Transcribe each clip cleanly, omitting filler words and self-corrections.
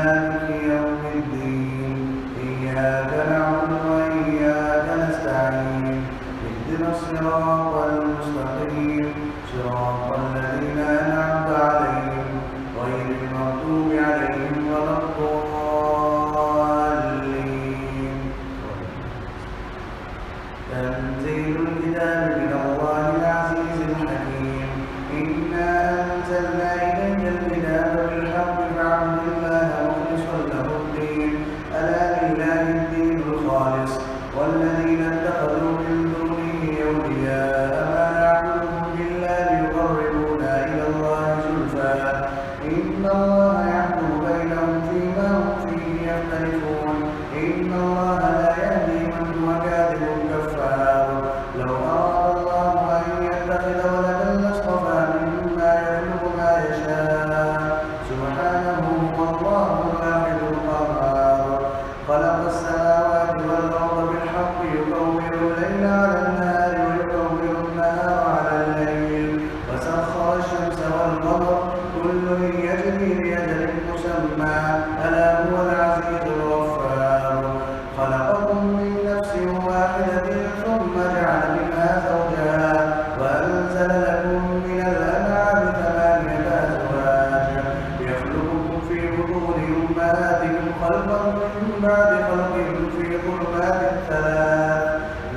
مالك يوم الدين إياك نعبد وإياك نستعين اهدنا الصراط المستقيم صراط الذين أنعمت عليهم غير المغضوب عليهم ولا الضالين. تنزيل الكتاب من الله العزيز الحكيم. إنا أنزلنا إليك الكتاب بالحق فاعبد الله مخلصا له الدين ألا لله الدين الخالص والذين اتخذوا من دونه أولياء ما نعبدهم إلا ليقربونا إلى الله زلفى إن الله يحكم بينهم فيما هم فيه يختلفون إن الله لا يهدي من هو كاذب كفار. لو أراد الله أن يتخذ ولدا لاصطفى مما يخلق ما يشاء سبحانه والله الواحد القهار. خلق السماوات والأرض بالحق يكور الليل على النهار ويكور النهار على الليل وسخر الشمس والقمر كل يجري لأجل مسمى ألا هو العزيز الغفار. خلقكم من نفس واحدة ثم جعل منها زوجها وأنزل لكم من الأنعام ثمانية أزواج يخلقكم في بطون أمهاتكم خلقا من بعد خلق في ظلمات ثلاث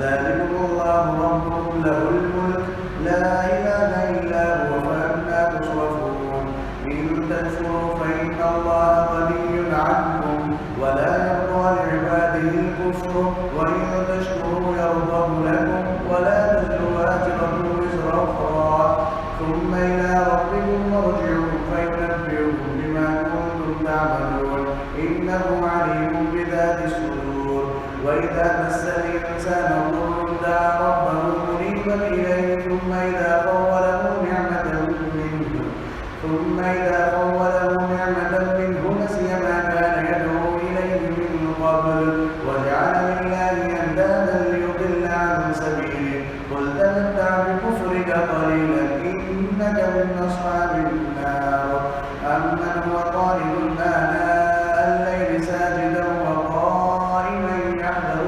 ذلكم الله ربكم له الملك لا إله إلا هو فأنى تصرفون. إن تكفروا فإن الله غني عنكم ولا يرضى لعباده الكفر وإن تشكروا يرضه لكم ولا تزر وازرة وزر أخرى ثم إلى ربكم مرجعكم فينبئكم بما كنتم تعملون إنه عليم بذات الصدور. وإذا مس الإنسان ضر دعا ربه منيبا إليه ثم إذا خوله نعمة منه نسي ما كان يدعو إليه من قبل وجعل لله أندادا ليضل عن سبيله قل تمتع بكفرك قليلا إنك من أصحاب النار. أمن هو قانت آناء الليل ساجدا وقائما يحذر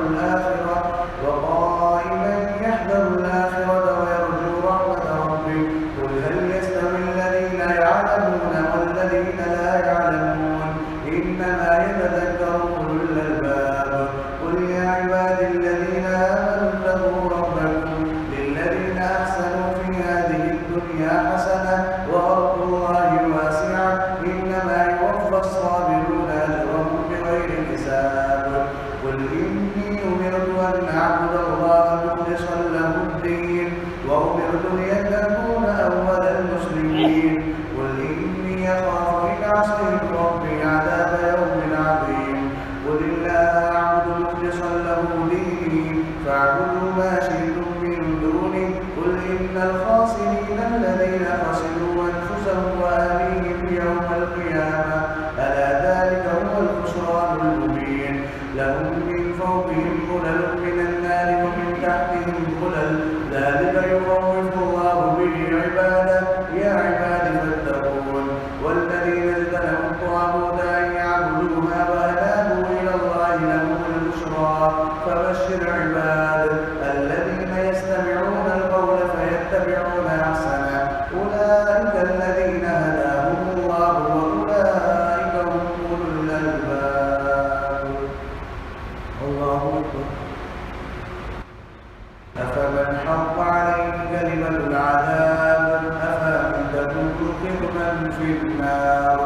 الآخرة ويرجو رحمة ربه قل هل يستوي الذين يعلمون والذين لا يعلمون إنما يتذكر أولو الألباب. قل يا عبادي الذين آمنوا اتقوا ربكم للذين أحسنوا في هذه الدنيا حسنة وأرض الله واسعة إنما يوفى الصابرون أجرهم بغير حساب. قل إني أمرت أن أعبد الله مخلصا له الدين وأمرت لأن أكون أول المسلمين. قل إني أخاف إن عصيت ربي عذاب يوم عظيم. قل الله أعبد مخلصا له ديني فاعبدوا ما شئتم من دونه قل إن الخاسرين الذين خسروا أنفسهم وأهليهم يوم القيامة ألا ذلك هو الخسران المبين. لهم من فوقهم ظلل من النار ومن تحتهم ظلل ذلك يخوف الله به عباده يا عباد فاتقون. والذين اجتنبوا الطاغوت أن يعبدوها وأنابوا إلى الله لهم البشرى فبشر عباد الذين يستمعون القول فيتبعون أحسنه أولئك الذين هداهم الله وأولئك هم أولو الألباب. الله أكبر. أفمن حق عليه كلمة العذاب أفأنت تدخل من في النار.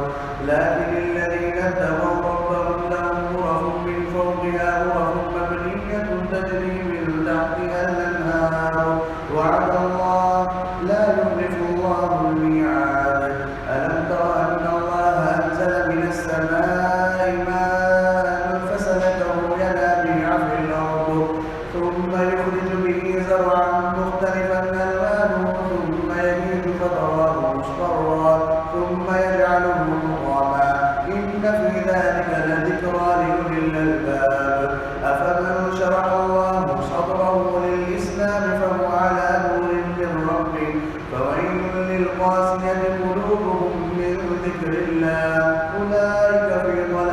لكن الذين اتقوا ربهم لهم غرف من فوقها غرف مبنية تجري من تحتها الأنهار وعد الله لا يخلف الله الميعاد. ألم تر أن الله أنزل من السماء ماء فسلكه ينابيع في الأرض ثم يخرج به زرعا مختلفا ألوانه ثم يهيج فتراه مصفرا ثم يجعله مطعما إن في ذلك لذكرى لأولي الألباب. أفمن شرح الله صدره للإسلام فهو على نور من ربه فويل للقاسية قلوبهم من ذكر الله أولئك في ضلال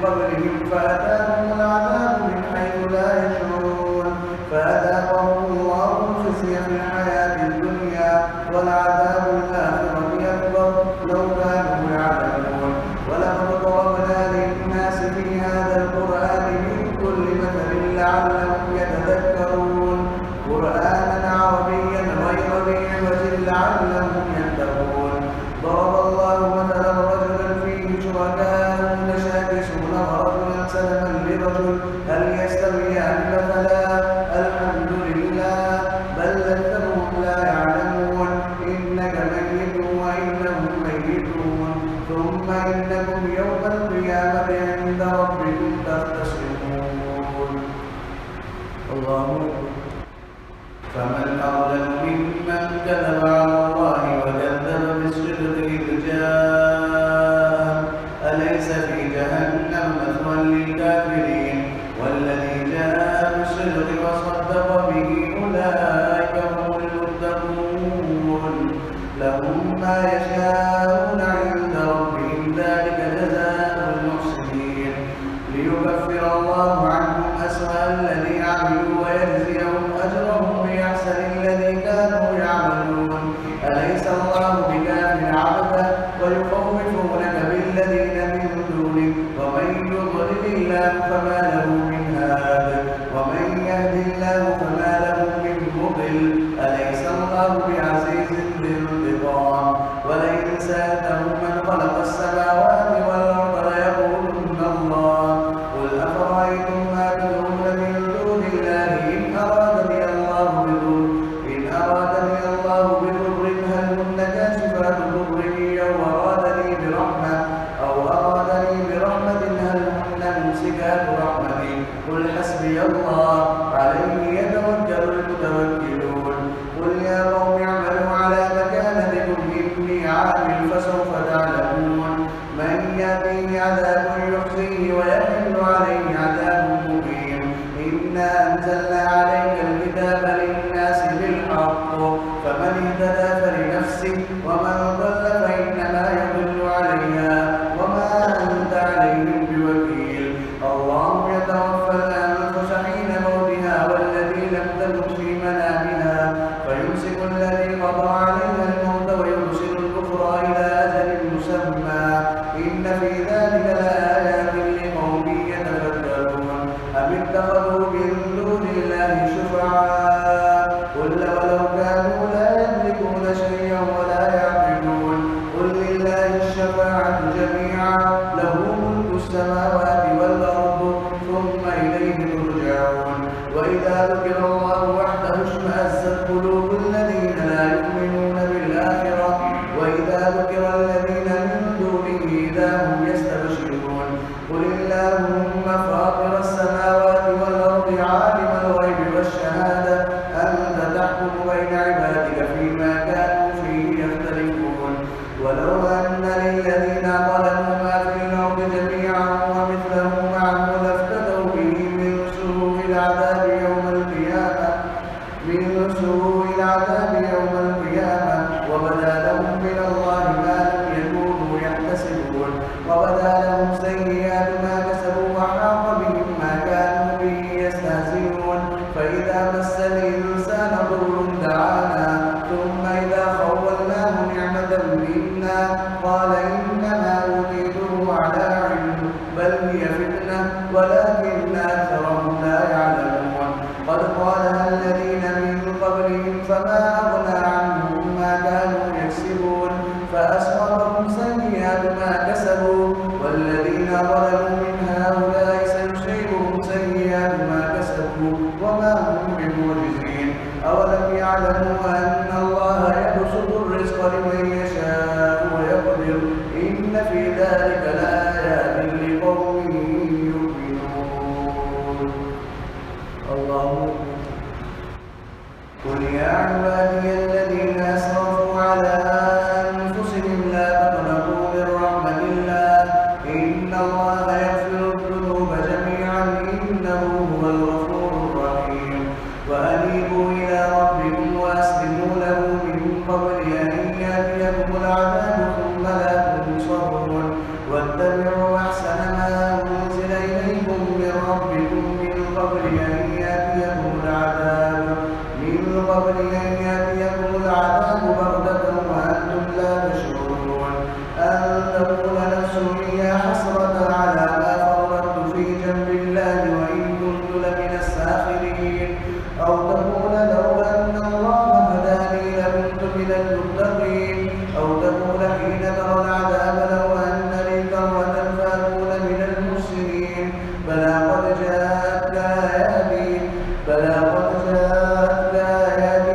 قبلهم فأتاهم العذاب من حيث لا يشعرون فأذاقهم الله الخزي في الحياة الدنيا والعذاب الآخرة أكبر لو كانوا يعلمون ولقد ضربنا للناس في هذا القرآن من كل مثل لعلهم يتذكرون قرآنا عربيا غير ذي عوج لعلهم يتقون ضرب الله مثلا رجلا فيه شركاء متشاكسون ورجلا سلما لرجل هل يستويان مثلا الحمد لله بل أكثرهم لا يعلمون إنك ميت وإنهم ميتون ثم إنكم يوم القيامة عند ربكم تختصمون الله فمن أظلم ممن كذب على الله وكذب بالصدق إذ جاءه أليس في جهنم مثوى للكافرين والذي جاء بالصدق وصدق به أولئك هم المتقون لهم ما يشاءون عند ربهم ذلك جزاء المحسنين ليكفر الله عنهم أسوأ الذي عملوا ويجزيهم أجرهم بأحسن الذي كانوا يعملون أليس الله بكاف عبده ويخوفونك بالذين من دونه ومن يضلل الله فما له من هاد ومن يهد الله فما له من مضل أليس الله بعزيز ذي انتقام ولئن سألتهم من خلق السماوات والأرض ليقولن الله قل أفرأيتم ما تدعون من دون الله إن أرادني الله بضر هل هن كاشفات ضره أو أرادني برحمة هل هن ممسكات رحمتي قل حسبي الله عليه يتوكل المتوكلون قل يا قوم اعملوا على مكانتكم إني عامل فسوف تعلمون من يأتيه عذاب يخزيه ويحل عليه عذاب مقيم إنا أنزلنا عليك الكتاب للناس بالحق فمن اهتدى فلنفسه ومن ضل فإنما يضل عليها وما أنت عليهم بوكيل الله يتوفى الأنفس حين موتها والتي لم تمت في منامها فيمسك الذي قضى عليها الموت ويرسل الأخرى إلى أجل مسمى إن في ذلك لآيات لقوم يتفكرون أم اتخذوا من دون الله شفعاء قل ولو كانوا لا يملكون شيئا ولا يعقلون قل لله الشفاعة جميعا له ملك السماوات والأرض ثم إليه ترجعون وإذا ذكر الله وحده اشمأزت قلوب الذين لا يؤمنون بالآخرة وإذا ذكر الذين من دونه إذا هم يستبشرون قل اللهم فاطر السماوات والأرض عالم الغيب والشهادة أنت تحكم بين عبادك فيما كانوا فيه يختلفون ولو أن للذين ظلموا ما في الأرض جميعا ومثله معه لافتدوا به من سوء العذاب يوم القيامة وبدا لهم من الله ما لم يكونوا يحتسبون وبدا لهم سيئات ما كسبوا وحاق بهم ما كانوا به يستهزئون فإذا مس الإنسان ضر دعانا ثم إذا خولناه نعمة منا قال إنما أوتيته على علم بل هي فتنة ولكن أكثرهم لا يعلمون قد قالها الذين من قبلهم فما أغنى عنهم ما كانوا يكسبون فأصابهم سيئات ما كسبوا والذين ظلموا من هؤلاء سيصيبهم سيئات ما كسبوا وما هم بمعجزين أولم يعلموا أن الله يبسط الرزق لمن يشاء ويقدر إن في ذلك لآيات لقوم يؤمنون الله قل يا عبادي الذين أسرفوا على أنفسهم لا تقنطوا من رحمة الله إن الله يغفر الذنوب جميعا إنه هو الغفور الرحيم وأنيبوا إلى ربكم وأسلموا له من قبل أن يأتيكم العذاب ثم لا تنصرون واتبعوا أحسن ما أنزل قبل أن يأتيكم العذاب بغتة وأنتم لا تشعرون أن تقول نفس يا حسرة على ما فرطت في جنب الله وإن كنت لمن الساخرين أو تقول لو أن الله هداني لكنت من المتقين أو تقول حين ترى العذاب لو أن لي كرة فأكون من المحسنين بلى قد جاءتك آياتي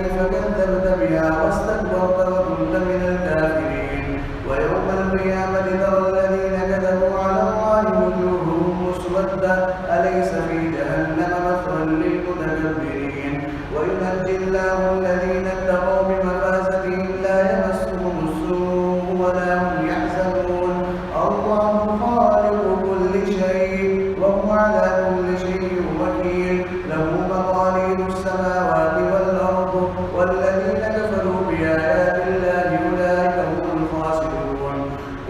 فكذبت بها واستكبرت وكنت من الكافرين ويوم القيامة ترى الذين كذبوا على الله وجوههم مسودة أليس في جهنم مثوى للمتكبرين وينجي الله الذين اتقوا بمفازتهم لا يمسهم السوء ولا هم يحزنون الله خالق كل شيء وهو على كل شيء وكيل له مقاليد السماوات والأرض والذين كفروا بآيات الله أولئك هم الخاسرون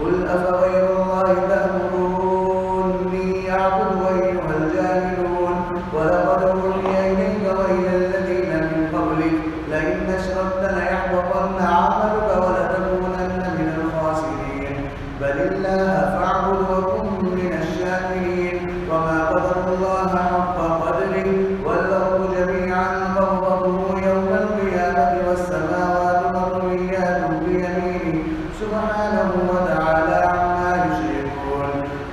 قل أفغير الله تأمروني أعبد أيها الجاهلون ولقد أوحي إليك وإلى الذين من قبلك لئن أشركت ليحبطن عملك ولتكونن من الخاسرين بل الله فاعبد وكن من الشاكرين وما قدروا الله حق قدره والأرض جميعا قبضته يوم القيامة والسماوات مطويات بيمينه سبحانه وتعالى عما يشركون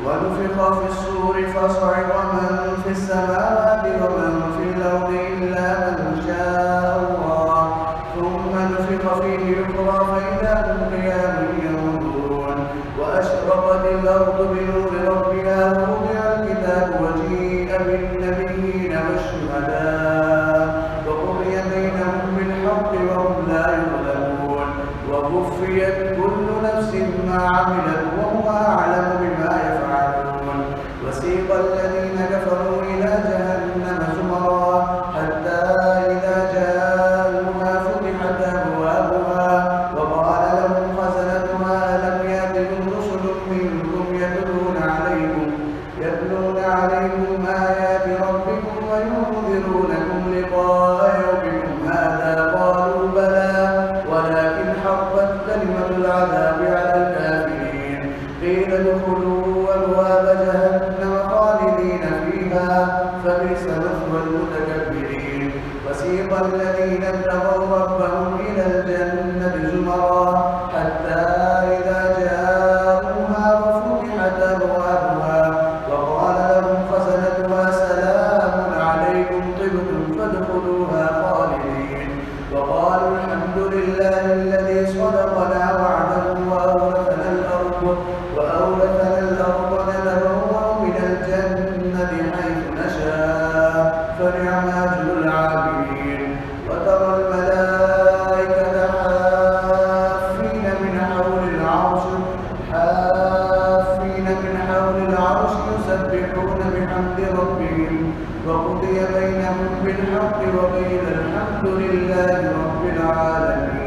ونفخ في الصور فصعق من في السماوات ومن في الأرض إلا من شاء الله ثم نفخ فيه أخرى فإذا هم قيام ينظرون وأشرقت الأرض بنور ربها ووضع الكتاب وجيء بالنبيين والشهداء وقضي بينهم بالحق وهم لا يظلمون ووفيت كل نفس ما عملت وهو أعلم بما يفعلون وسيق الذين كفروا إلى جهنم زمرا حتى إذا جاءوها فتحت أبوابها وقال لهم خزنتها ألم يأتكم رسل منكم يتلون عليكم آيات ربكم وينذرونكم لقاء يومكم هذا قالوا بلى ولكن حقت كلمة العذاب على الكافرين قيل ادخلوا أبواب جهنم خالدين فيها فبئس مثوى المتكبرين وسيق الذين اتقوا ربهم إلى الجنة زمرا حتى إذا جاءوها وفتحت أبوابها وقال لهم خزنتها سلام عليكم طبتم فادخلوها خالدين وقالوا الحمد لله الذي صدقنا وعده وأورثنا الأرض نتبوأ من الجنة حيث نشاء فنعم أجر العاملين وترى الملائكة حافين من حول العرش يسبحون بحمد ربهم وقضي بينهم بالحق وقيل الحمد لله رب العالمين.